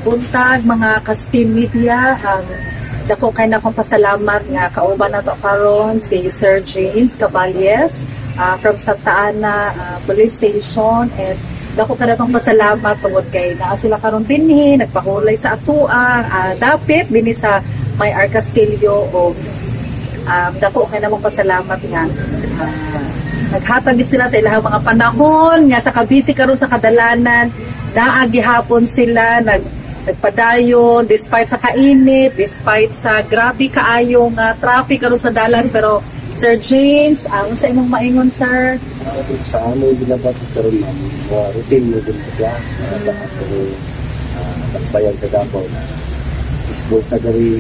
buntag mga ka-Spin Media. Dako kay na akong pasalamat nga kauban nato karon si Sir James Caballes from Santa Ana Police Station, and dako kada tong pasalamat tungod kay naa sila karon dinhi nagpahulay sa atoa dapit dinhi sa May Ar Castillo. O dako kay namong pasalamat nga naghatag sila sa ilahang mga panahon nga sa kabisi karon sa kadalanan, naa gihapon sila nagpadayon despite sa kainit, despite sa grabe kaayong traffic karon sa dalan. Pero Sir James, ang sa imong maingon, sir? Sa amin ginabat karon na routine mo din siya sa ato nagbayan sa Davao na isbol ta diri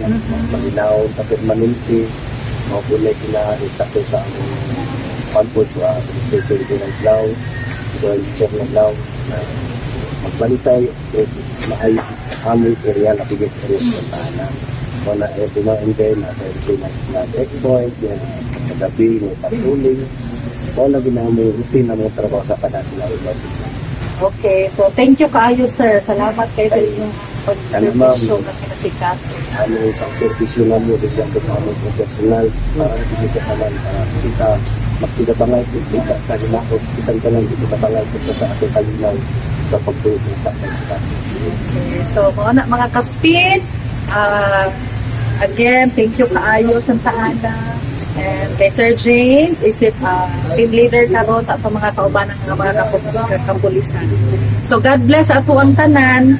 Manilao ta permanente mao punay kina-instructor sa among panpod sa station din ng Lao, doon check ng Lao na magbalitay maayo sa aming area na bigay sa area ng tahanan. So na every now and then na checkpoint, sa gabi, may patrolling. So lagi na may routine na mga trabaho sa Panatila. Okay, so thank you kaayo, sir. Salamat kayo sa inyong pag-servisyo na kinasikas. Ano yung pang-servisyo na mo, bigyan ko sa aming personal para bigyan sa kanan, para sa magkidabangay ko, kitang ka lang kitabangay ko sa ating kalinaw sa pagtulong sa ating sila. Okay, so mga ka-Spin, again, thank you kaayo Santa Ana. And kay Sir James, isip team leader karon sa mga kaubanan ng mga kapulisan. So God bless ato ang tanan.